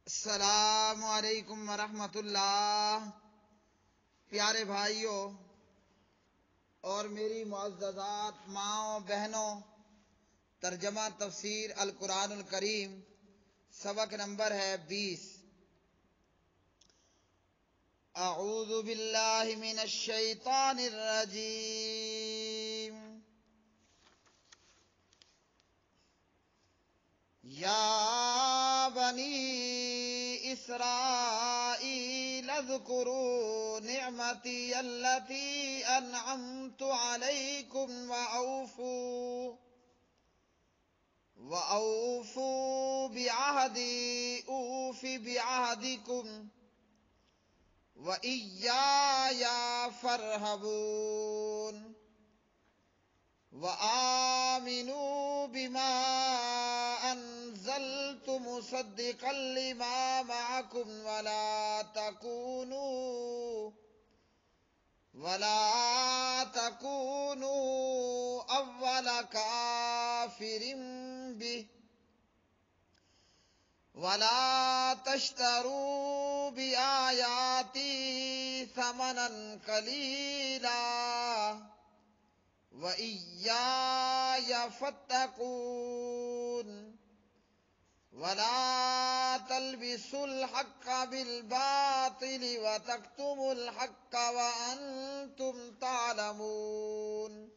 السلام علیکم ورحمۃ اللہ۔ پیارے بھائیوں اور میری معززات ماؤں بہنوں، ترجمہ تفسیر القرآن الکریم، سبق نمبر ہے 20۔ اعوذ باللہ من الشیطان الرجیم۔ یا بنی اسرائیل اذکروا نعمتی التی انعمت علیکم وأوفوا بعہدی اوف بعہدکم وإیایا فارہبون وآمنوا بما أنزلت مصدقا لما معكم ولا تكونوا أول كافر به ولا تشتروا بآياتي ثمنا قليلا وإياي فاتقون ولا تلبسوا الحق بالباطل وتكتموا الحق وأنتم تعلمون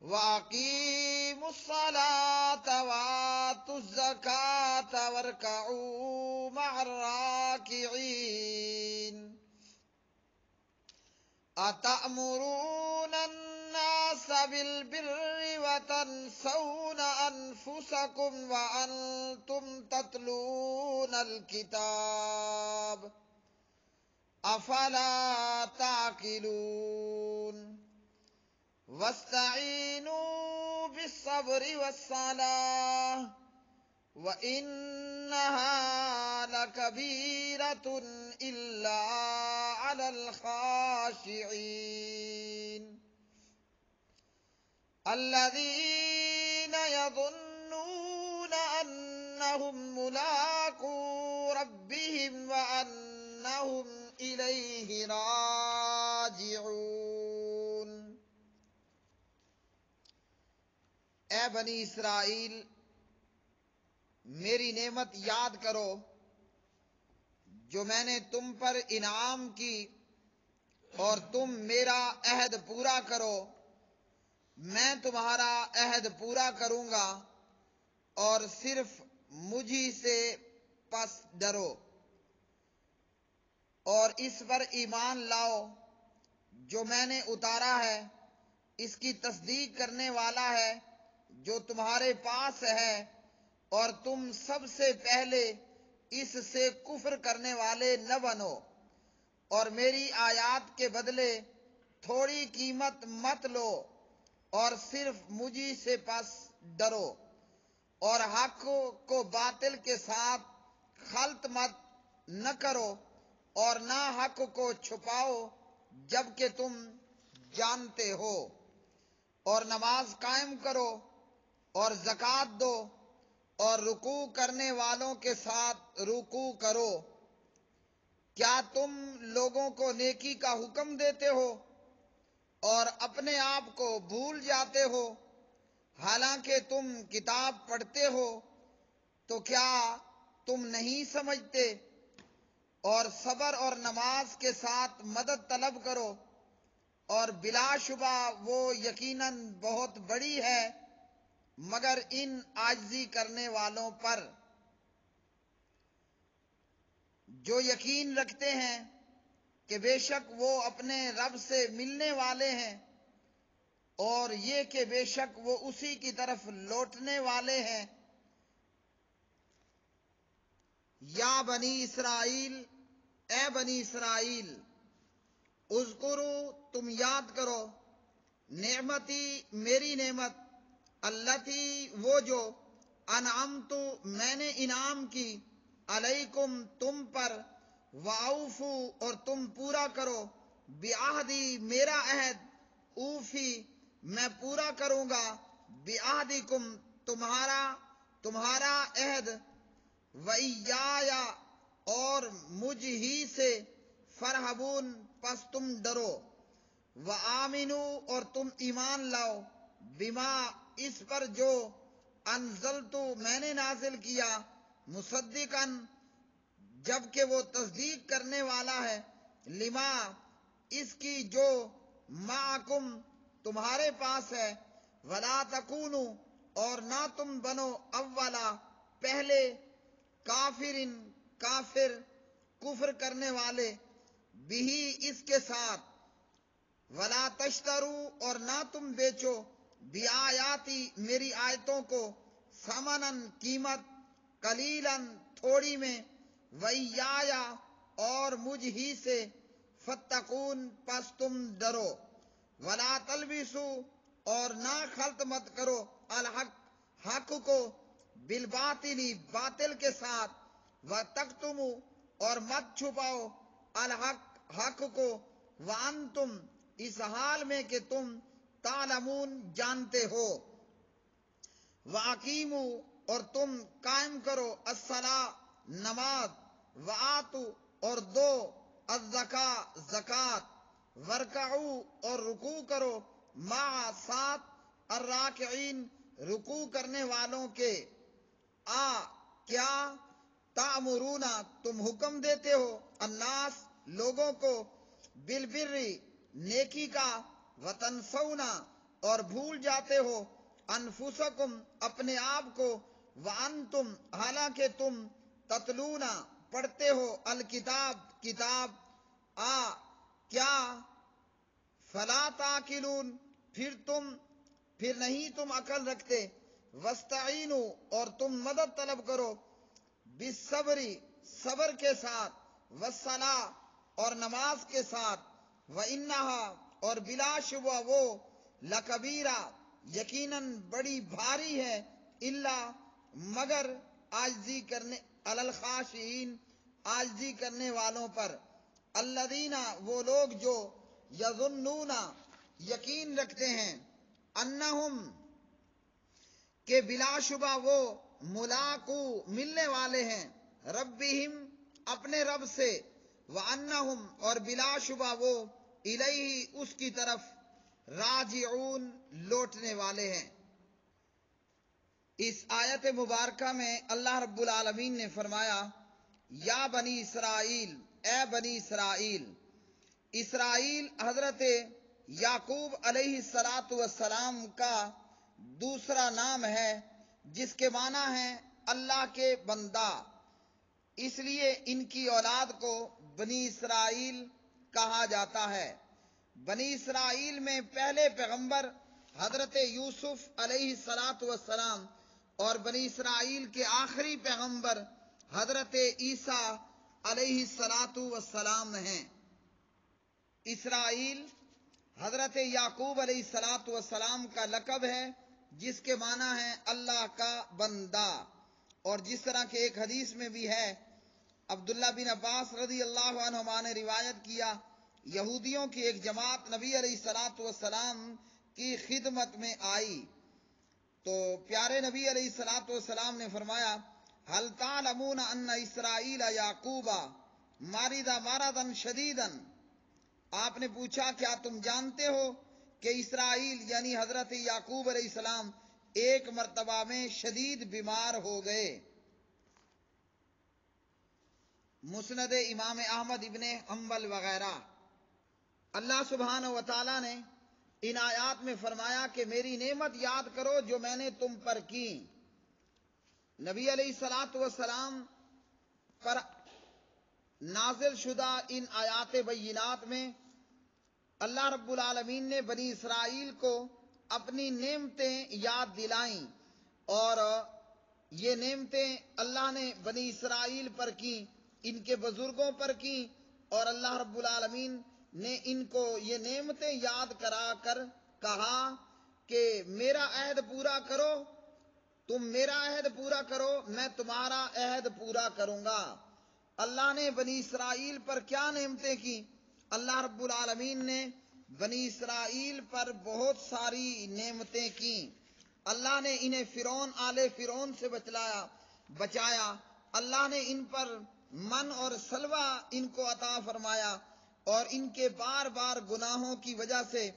وأقيموا الصلاة وآتوا الزكاة واركعوا مع الراكعين أتأمرون الناس بالبر وتنسون أنفسكم وأنتم تتلون الكتاب أفلا تعقلون واستعينوا بالصبر والصلاة وإنها لكبيرة إلا على الخاشعين الذين يظنون أنهم ملاقو ربهم وأنهم إليه راجعون۔ اے بنی اسرائیل، میری نعمت یاد کرو جو میں نے تم پر انعام کی، اور تم میرا عہد پورا کرو، میں تمہارا عہد پورا کروں گا، اور صرف مجھی سے پس ڈرو، اور اس پر ایمان لاؤ جو میں نے اتارا ہے، اس کی تصدیق کرنے والا ہے جو تمہارے پاس ہے، اور تم سب سے پہلے اس سے کفر کرنے والے نہ بنو، اور میری آیات کے بدلے تھوڑی قیمت مت لو، اور صرف مجھی سے پس ڈرو، اور حق کو باطل کے ساتھ خلط مت نہ کرو، اور نہ حق کو چھپاؤ جبکہ تم جانتے ہو، اور نماز قائم کرو اور زکوٰۃ دو، اور رکوع کرنے والوں کے ساتھ رکوع کرو۔ کیا تم لوگوں کو نیکی کا حکم دیتے ہو اور اپنے آپ کو بھول جاتے ہو، حالانکہ تم کتاب پڑھتے ہو؟ تو کیا تم نہیں سمجھتے؟ اور صبر اور نماز کے ساتھ مدد طلب کرو، اور بلا شبہ وہ یقیناً بہت بڑی ہے مگر ان عاجزی کرنے والوں پر جو یقین رکھتے ہیں کہ بے شک وہ اپنے رب سے ملنے والے ہیں، اور یہ کہ بے شک وہ اسی کی طرف لوٹنے والے ہیں۔ یا بنی اسرائیل، اے بنی اسرائیل، اذکروا، تم یاد کرو، نعمتی، میری نعمت، التی، وہ جو، انعمت، میں نے انعام کی، علیکم، تم پر، واوفوا، اور تم پورا کرو، بعہدی، میرا عہد، اوفی، میں پورا کروں گا، بعہدکم، تمہارا عہد، وَإِيَّايَ اور مجھ ہی سے فرحبون پس تم ڈرو وَآمِنُوا اور تم ایمان لاؤ بما اس پر جو انزلتو میں نے نازل کیا مصدقاً جبکہ وہ تصدیق کرنے والا ہے لما اس کی جو معکم تمہارے پاس ہے ولا تکونوا اور نہ تم بنو اولا پہلے کافر کفر کرنے والے بھی اس کے ساتھ ولا تشترو اور نہ تم بیچو بیااتی میری آیتوں کو ثمناً قیمت قلیلاً تھوڑی میں وَإِيَّايَ اور مجھ ہی سے فَاتَّقُونَ پس تم ڈرو ولا تلبسوا اور نہ خلط مت کرو حق کو بالباطل باطل کے ساتھ وَتَكْتُمُوا اور مت چھپاؤ حق کو وَأَنْتُمْ اس حال میں کہ تم تعلمون جانتے ہو وَأَقِیمُوا اور تم قائم کرو الصلاۃ نماز وَآتُوا اور دو الزکاۃ زکوٰۃ وَارْکَعُوا اور رکوع کرو مع ساتھ الراکعین رکوع کرنے والوں کے کیا تأمرون تم حکم دیتے ہو الناس لوگوں کو بالبر نیکی کا وتنسون اور بھول جاتے ہو انفسکم اپنے آپ کو وانتم حالانکہ تم تتلون پڑھتے ہو الکتاب کتاب کیا فلا تعقلون پھر نہیں تم عقل رکھتے واستعینوا اور تم مدد طلب کرو بالصبر صبر کے ساتھ والصلاۃ اور نماز کے ساتھ وانھا اور بلا شبہ وہ لکبیرہ یقیناً بڑی بھاری ہے الا مگر عاجزی کرنے علی الخاشعین عاجزی کرنے والوں پر الذین وہ لوگ جو یظنون یقین رکھتے ہیں انہم کہ بلا شبہ وہ ملاقو ملنے والے ہیں ربہم اپنے رب سے وانہم اور بلا شبہ وہ الیہ اس کی طرف راجعون لوٹنے والے ہیں۔ اس آیت مبارکہ میں اللہ رب العالمین نے فرمایا یا بنی اسرائیل اے بنی اسرائیل اسرائیل حضرت یعقوب علیہ السلام کا دوسرا نام ہے جس کے معنی ہے اللہ کے بندہ، اس لیے ان کی اولاد کو بنی اسرائیل کہا جاتا ہے۔ بنی اسرائیل میں پہلے پیغمبر حضرت یوسف علیہ السلام اور بنی اسرائیل کے آخری پیغمبر حضرت عیسیٰ علیہ السلام ہیں۔ اسرائیل حضرت یعقوب علیہ السلام کا لقب ہے جس کے معنی ہے اللہ کا بندہ، اور جس طرح کہ ایک حدیث میں بھی ہے عبداللہ بن عباس رضی اللہ عنہما نے روایت کیا یہودیوں کی ایک جماعت نبی علیہ السلام کی خدمت میں آئی تو پیارے نبی علیہ السلام نے فرمایا هل تعلمون ان اسرائیل یعقوب مرض مرضا شدیدا، آپ نے پوچھا کیا تم جانتے ہو کہ اسرائیل یعنی حضرت یعقوب علیہ السلام ایک مرتبہ میں شدید بیمار ہو گئے۔ مسند امام احمد ابن حنبل وغیرہ۔ اللہ سبحانہ و تعالی نے ان آیات میں فرمایا کہ میری نعمت یاد کرو جو میں نے تم پر کی۔ نبی علیہ السلام پر نازل شدہ ان آیات بینات میں اللہ رب العالمین نے بنی اسرائیل کو اپنی نعمتیں یاد دلائیں، اور یہ نعمتیں اللہ نے بنی اسرائیل پر کی، ان کے بزرگوں پر کی، اور اللہ رب العالمین نے ان کو یہ نعمتیں یاد کرا کر کہا کہ میرا عہد پورا کرو، تم میرا عہد پورا کرو، میں تمہارا عہد پورا کروں گا۔ اللہ نے بنی اسرائیل پر کیا نعمتیں کی؟ اللہ رب العالمین نے بنی اسرائیل پر بہت ساری نعمتیں کی۔ اللہ نے انہیں آل فرعون سے بچایا، اللہ نے ان پر من اور سلوہ ان کو عطا فرمایا، اور ان کے بار بار گناہوں کی وجہ سے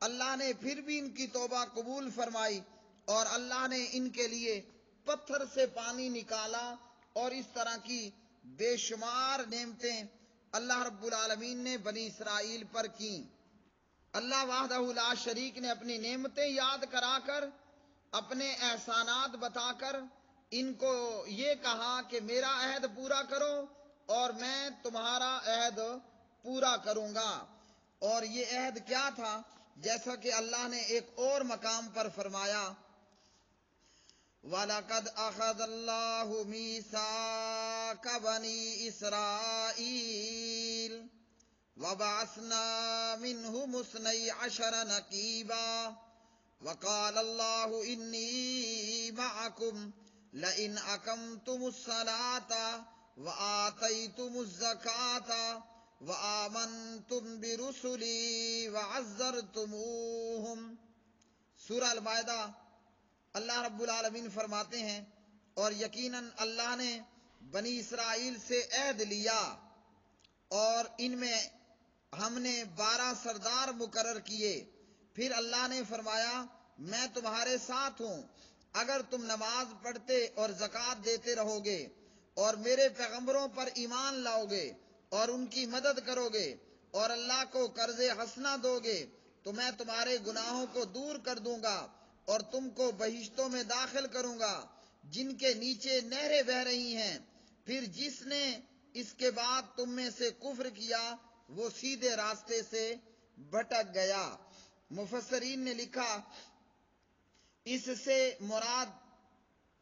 اللہ نے پھر بھی ان کی توبہ قبول فرمائی، اور اللہ نے ان کے لیے پتھر سے پانی نکالا، اور اس طرح کی بے شمار نعمتیں اللہ رب العالمین نے بنی اسرائیل پر کیں۔ اللہ وحدہ لا شریک نے اپنی نعمتیں یاد کرا کر، اپنے احسانات بتا کر ان کو یہ کہا کہ میرا عہد پورا کرو اور میں تمہارا عہد پورا کروں گا۔ اور یہ عہد کیا تھا؟ جیسا کہ اللہ نے ایک اور مقام پر فرمایا، وَلَقَدْ أَخَذَ اللَّهُ مِيثَاقَ بَنِي إِسْرَائِيلَ وَبَعَثْنَا مِنْهُمُ 12 نَقِيبًا وَقَالَ اللَّهُ إِنِّي مَعَكُمْ لَئِنْ أَقَمْتُمُ الصَّلَاةَ وَآتَيْتُمُ الزَّكَاةَ وَآمَنْتُمْ بِرُسُلِي وَعَزَّرْتُمُوهُمْ۔ سورہ المائدہ۔ اللہ رب العالمین فرماتے ہیں، اور یقیناً اللہ نے بنی اسرائیل سے عہد لیا، اور ان میں ہم نے 12 سردار مقرر کیے۔ پھر اللہ نے فرمایا، میں تمہارے ساتھ ہوں اگر تم نماز پڑھتے اور زکوٰۃ دیتے رہو گے، اور میرے پیغمبروں پر ایمان لاؤ گے اور ان کی مدد کرو گے، اور اللہ کو قرض حسنہ دو گے، تو میں تمہارے گناہوں کو دور کر دوں گا اور تم کو بہشتوں میں داخل کروں گا جن کے نیچے نہریں بہہ رہی ہیں۔ پھر جس نے اس کے بعد تم میں سے کفر کیا وہ سیدھے راستے سے بھٹک گیا۔ مفسرین نے لکھا، اس سے مراد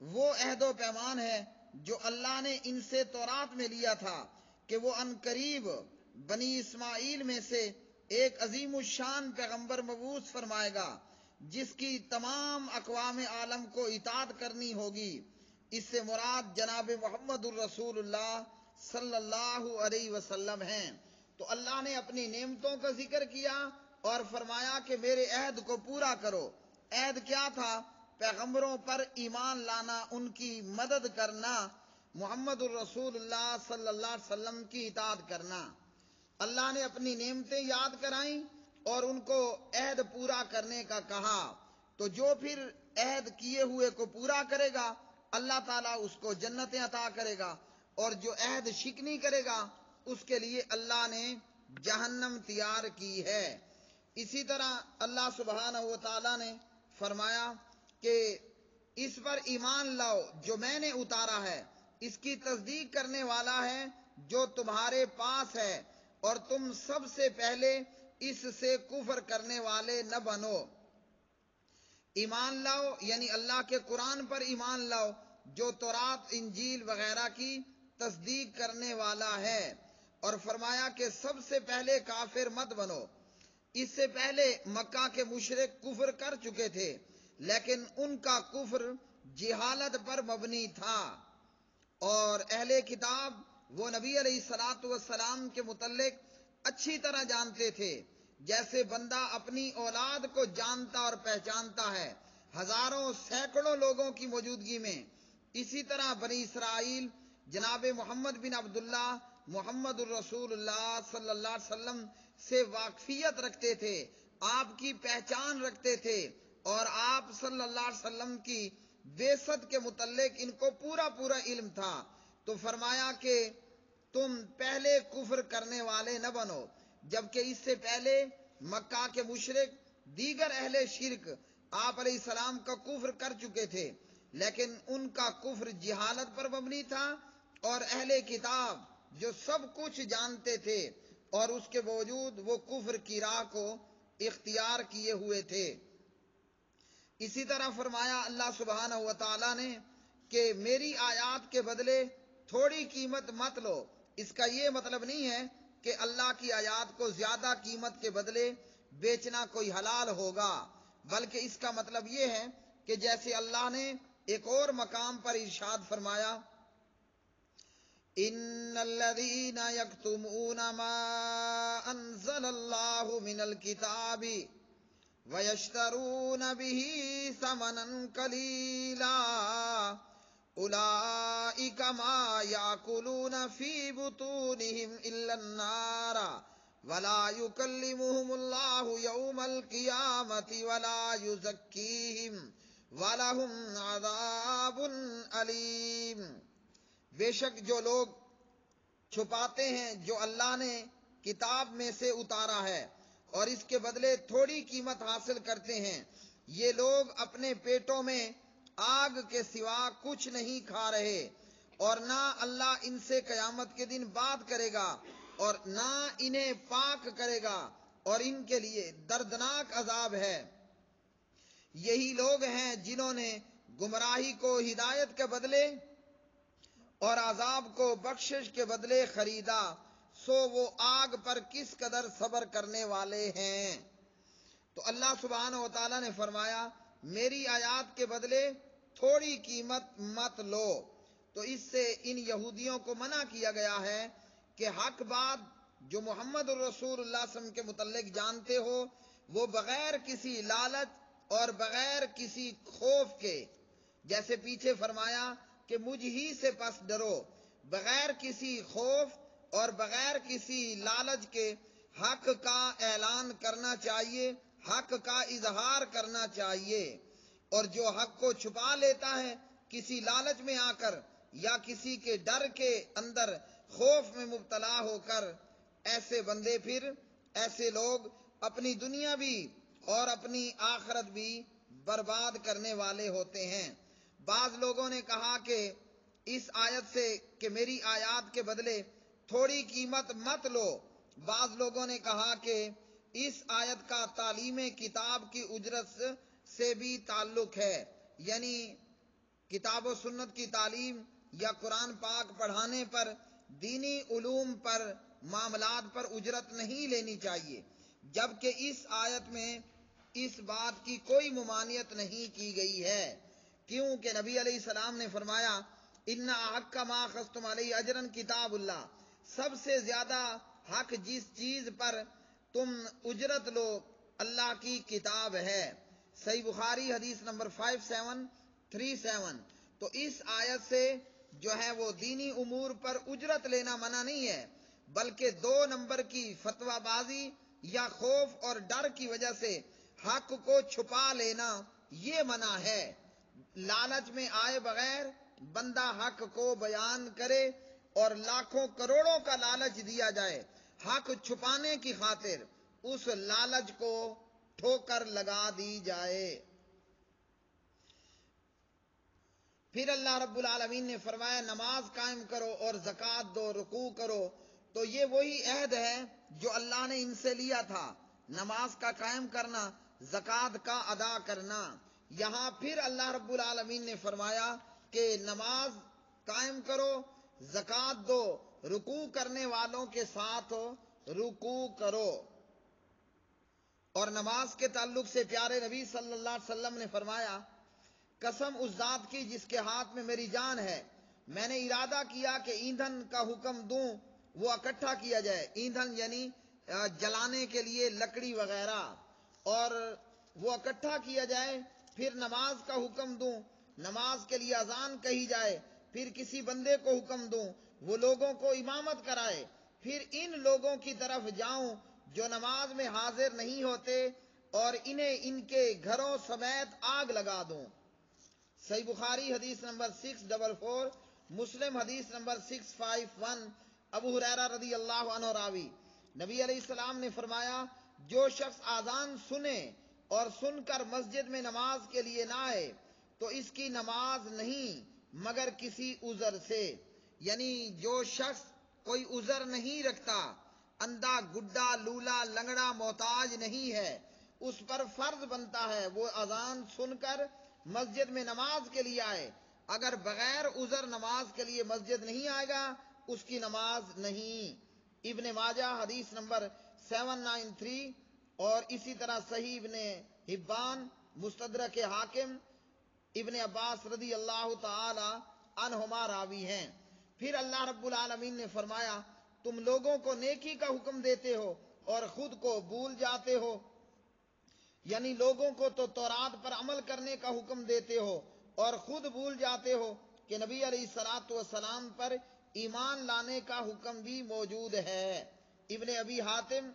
وہ عہد و پیمان ہے جو اللہ نے ان سے تورات میں لیا تھا کہ وہ عنقریب بنی اسماعیل میں سے ایک عظیم الشان پیغمبر مبعوث فرمائے گا جس کی تمام اقوام عالم کو اطاعت کرنی ہوگی۔ اس سے مراد جناب محمد الرسول اللہ صلی اللہ علیہ وسلم ہیں۔ تو اللہ نے اپنی نعمتوں کا ذکر کیا اور فرمایا کہ میرے عہد کو پورا کرو۔ عہد کیا تھا؟ پیغمبروں پر ایمان لانا، ان کی مدد کرنا، محمد الرسول اللہ صلی اللہ علیہ وسلم کی اطاعت کرنا۔ اللہ نے اپنی نعمتیں یاد کرائیں اور ان کو عہد پورا کرنے کا کہا، تو جو پھر عہد کیے ہوئے کو پورا کرے گا اللہ تعالیٰ اس کو جنتیں عطا کرے گا، اور جو عہد شکنی کرے گا اس کے لیے اللہ نے جہنم تیار کی ہے۔ اسی طرح اللہ سبحانہ و تعالیٰ نے فرمایا کہ اس پر ایمان لاؤ جو میں نے اتارا ہے، اس کی تصدیق کرنے والا ہے جو تمہارے پاس ہے، اور تم سب سے پہلے اس سے کفر کرنے والے نہ بنو۔ ایمان لاؤ یعنی اللہ کے قرآن پر ایمان لاؤ جو تورات، انجیل وغیرہ کی تصدیق کرنے والا ہے، اور فرمایا کہ سب سے پہلے کافر مت بنو۔ اس سے پہلے مکہ کے مشرک کفر کر چکے تھے، لیکن ان کا کفر جہالت پر مبنی تھا، اور اہل کتاب وہ نبی علیہ الصلوۃ والسلام کے متعلق اچھی طرح جانتے تھے جیسے بندہ اپنی اولاد کو جانتا اور پہچانتا ہے، ہزاروں سینکڑوں لوگوں کی موجودگی میں۔ اسی طرح بنی اسرائیل جناب محمد بن عبداللہ محمد الرسول اللہ صلی اللہ علیہ وسلم سے واقفیت رکھتے تھے، آپ کی پہچان رکھتے تھے، اور آپ صلی اللہ علیہ وسلم کی بعثت کے متعلق ان کو پورا علم تھا۔ تو فرمایا کہ تم پہلے کفر کرنے والے نہ بنو، جبکہ اس سے پہلے مکہ کے مشرک دیگر اہل شرک آپ علیہ السلام کا کفر کر چکے تھے، لیکن ان کا کفر جہالت پر مبنی تھا، اور اہل کتاب جو سب کچھ جانتے تھے اور اس کے باوجود وہ کفر کی راہ کو اختیار کیے ہوئے تھے۔ اسی طرح فرمایا اللہ سبحانہ و تعالیٰ نے کہ میری آیات کے بدلے تھوڑی قیمت مت لو۔ اس کا یہ مطلب نہیں ہے کہ اللہ کی آیات کو زیادہ قیمت کے بدلے بیچنا کوئی حلال ہوگا، بلکہ اس کا مطلب یہ ہے کہ جیسے اللہ نے ایک اور مقام پر ارشاد فرمایا، ان الذين يكتمون ما انزل الله من الكتاب ويشترون به ثمنا قليلا اولئک ما یاکلون فی بطونہم الا النار ولا یکلمہم اللہ یوم القیامۃ ولا یزکیہم وَلَهُمْ عَذَابٌ علیم۔ بے شک جو لوگ چھپاتے ہیں جو اللہ نے کتاب میں سے اتارا ہے اور اس کے بدلے تھوڑی قیمت حاصل کرتے ہیں، یہ لوگ اپنے پیٹوں میں آگ کے سوا کچھ نہیں کھا رہے، اور نہ اللہ ان سے قیامت کے دن بات کرے گا اور نہ انہیں پاک کرے گا، اور ان کے لیے دردناک عذاب ہے۔ یہی لوگ ہیں جنہوں نے گمراہی کو ہدایت کے بدلے اور عذاب کو بخشش کے بدلے خریدا، سو وہ آگ پر کس قدر صبر کرنے والے ہیں۔ تو اللہ سبحانہ و تعالیٰ نے فرمایا میری آیات کے بدلے تھوڑی قیمت مت لو۔ تو اس سے ان یہودیوں کو منع کیا گیا ہے کہ حق بات جو محمد الرسول اللہ صلی اللہ علیہ وسلم کے متعلق جانتے ہو وہ بغیر کسی لالچ اور بغیر کسی خوف کے، جیسے پیچھے فرمایا کہ مجھ ہی سے پس ڈرو، بغیر کسی خوف اور بغیر کسی لالچ کے حق کا اعلان کرنا چاہیے، حق کا اظہار کرنا چاہیے۔ اور جو حق کو چھپا لیتا ہے کسی لالچ میں آ کر یا کسی کے ڈر کے اندر خوف میں مبتلا ہو کر، ایسے بندے پھر ایسے لوگ اپنی دنیا بھی اور اپنی آخرت بھی برباد کرنے والے ہوتے ہیں۔ بعض لوگوں نے کہا کہ اس آیت سے کہ میری آیات کے بدلے تھوڑی قیمت مت لو، بعض لوگوں نے کہا کہ اس آیت کا تعلیم کتاب کی اجرت سے بھی تعلق ہے، یعنی کتاب و سنت کی تعلیم یا قرآن پاک پڑھانے پر، دینی علوم پر، معاملات پر اجرت نہیں لینی چاہیے، جبکہ اس آیت میں اس بات کی کوئی ممانعت نہیں کی گئی ہے، کیونکہ نبی علیہ السلام نے فرمایا ان حق ما اخذتم علیہ اجرا کتاب اللہ، سب سے زیادہ حق جس چیز پر تم اجرت لو اللہ کی کتاب ہے۔ صحیح بخاری حدیث نمبر 5737۔ تو اس آیت سے جو ہے وہ دینی امور پر اجرت لینا منع نہیں ہے، بلکہ 2 نمبر کی فتویٰ بازی یا خوف اور ڈر کی وجہ سے حق کو چھپا لینا یہ منع ہے۔ لالچ میں آئے بغیر بندہ حق کو بیان کرے اور لاکھوں کروڑوں کا لالچ دیا جائے حق چھپانے کی خاطر، اس لالچ کو ٹھوکر لگا دی جائے۔ پھر اللہ رب العالمین نے فرمایا نماز قائم کرو اور زکوٰۃ دو، رکوع کرو۔ تو یہ وہی عہد ہے جو اللہ نے ان سے لیا تھا، نماز کا قائم کرنا، زکوٰۃ کا ادا کرنا۔ یہاں پھر اللہ رب العالمین نے فرمایا کہ نماز قائم کرو، زکوٰۃ دو، رکوع کرنے والوں کے ساتھ رکوع کرو۔ اور نماز کے تعلق سے پیارے نبی صلی اللہ علیہ وسلم نے فرمایا قسم اس ذات کی جس کے ہاتھ میں میری جان ہے، میں نے ارادہ کیا کہ ایندھن کا حکم دوں وہ اکٹھا کیا جائے، ایندھن یعنی جلانے کے لیے لکڑی وغیرہ، اور وہ اکٹھا کیا جائے، پھر نماز کا حکم دوں، نماز کے لیے اذان کہی جائے، پھر کسی بندے کو حکم دوں وہ لوگوں کو امامت کرائے، پھر ان لوگوں کی طرف جاؤں جو نماز میں حاضر نہیں ہوتے اور انہیں ان کے گھروں سمیت آگ لگا دوں۔ صحیح بخاری حدیث نمبر 644، مسلم حدیث نمبر 651۔ ابو ہریرہ رضی اللہ عنہ راوی، نبی علیہ السلام نے فرمایا جو شخص اذان سنے اور سن کر مسجد میں نماز کے لیے نہ آئے تو اس کی نماز نہیں مگر کسی عذر سے، یعنی جو شخص کوئی عذر نہیں رکھتا، اندھا، گڈا، لولا، لنگڑا، محتاج نہیں ہے، اس پر فرض بنتا ہے وہ اذان سن کر مسجد میں نماز کے لیے آئے، اگر بغیر عذر نماز کے لیے مسجد نہیں آئے گا اس کی نماز نہیں۔ ابن ماجہ حدیث نمبر 793، اور اسی طرح صحیح ابن حبان، مستدرک حاکم، ابن عباس رضی اللہ تعالی عنہما راوی ہیں۔ پھر اللہ رب العالمین نے فرمایا تم لوگوں کو نیکی کا حکم دیتے ہو اور خود کو بھول جاتے ہو، یعنی لوگوں کو تو تورات پر عمل کرنے کا حکم دیتے ہو اور خود بھول جاتے ہو، کہ نبی علیہ الصلوۃ والسلام پر ایمان لانے کا حکم بھی موجود ہے۔ ابن ابی حاتم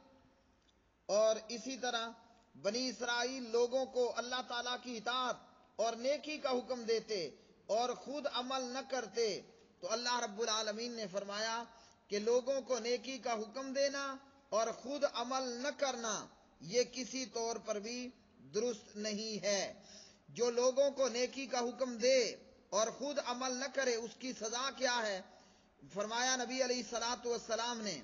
اور اسی طرح بنی اسرائیل لوگوں کو اللہ تعالیٰ کی اطاعت اور نیکی کا حکم دیتے اور خود عمل نہ کرتے، تو اللہ رب العالمین نے فرمایا کہ لوگوں کو نیکی کا حکم دینا اور خود عمل نہ کرنا یہ کسی طور پر بھی درست نہیں ہے۔ جو لوگوں کو نیکی کا حکم دے اور خود عمل نہ کرے اس کی سزا کیا ہے؟ فرمایا نبی علیہ الصلوۃ والسلام نے،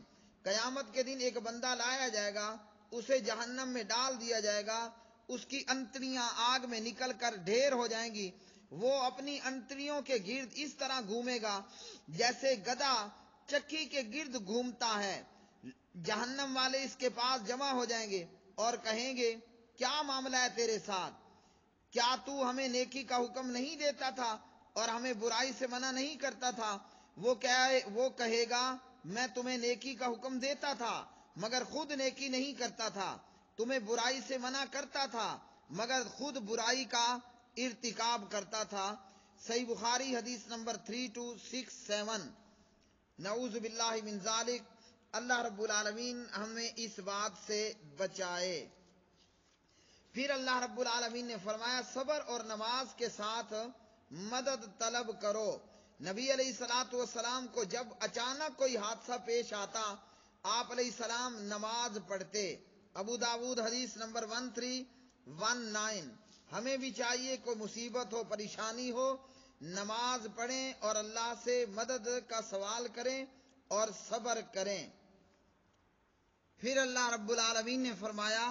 قیامت کے دن ایک بندہ لایا جائے گا، اسے جہنم میں ڈال دیا جائے گا، اس کی انتڑیاں آگ میں نکل کر ڈھیر ہو جائیں گی، وہ اپنی انتڑیوں کے گرد اس طرح گھومے گا جیسے گدھا چکی کے گرد گھومتا ہے۔ جہنم والے اس کے پاس جمع ہو جائیں گے اور کہیں گے کیا معاملہ ہے تیرے ساتھ؟ کیا تو ہمیں نیکی کا حکم نہیں دیتا تھا اور ہمیں برائی سے منع نہیں کرتا تھا؟ وہ کہے گا میں تمہیں نیکی کا حکم دیتا تھا مگر خود نیکی نہیں کرتا تھا، تمہیں برائی سے منع کرتا تھا مگر خود برائی کا ارتکاب کرتا تھا۔ صحیح بخاری حدیث نمبر 3267۔ نعوذ باللہ من ذالک۔ اللہ رب العالمین ہمیں اس بات سے بچائے۔ پھر اللہ رب العالمین نے فرمایا صبر اور نماز کے ساتھ مدد طلب کرو۔ نبی علیہ الصلوۃ والسلام کو جب اچانک کوئی حادثہ پیش آتا آپ علیہ السلام نماز پڑھتے۔ ابو داود حدیث نمبر 1319۔ ہمیں بھی چاہیے کوئی مصیبت ہو پریشانی ہو نماز پڑھیں اور اللہ سے مدد کا سوال کریں اور صبر کریں۔ پھر اللہ رب العالمین نے فرمایا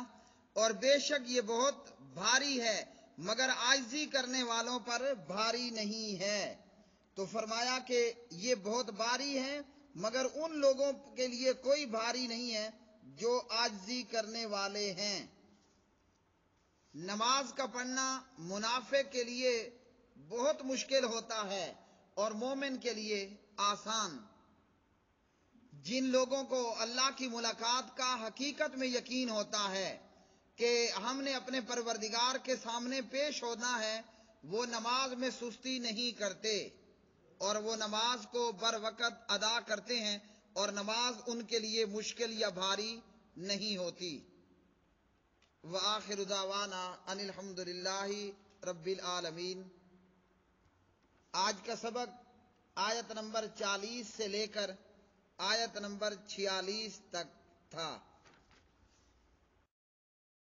اور بے شک یہ بہت بھاری ہے مگر عاجزی کرنے والوں پر بھاری نہیں ہے۔ تو فرمایا کہ یہ بہت بھاری ہے مگر ان لوگوں کے لیے کوئی بھاری نہیں ہے جو عاجزی کرنے والے ہیں۔ نماز کا پڑھنا منافق کے لیے بہت مشکل ہوتا ہے اور مومن کے لیے آسان۔ جن لوگوں کو اللہ کی ملاقات کا حقیقت میں یقین ہوتا ہے کہ ہم نے اپنے پروردگار کے سامنے پیش ہونا ہے، وہ نماز میں سستی نہیں کرتے اور وہ نماز کو بر وقت ادا کرتے ہیں اور نماز ان کے لیے مشکل یا بھاری نہیں ہوتی۔ وآخر دعوانا ان الحمد للہ رب العالمین۔ آج کا سبق آیت نمبر 40 سے لے کر آیت نمبر 46 تک تھا۔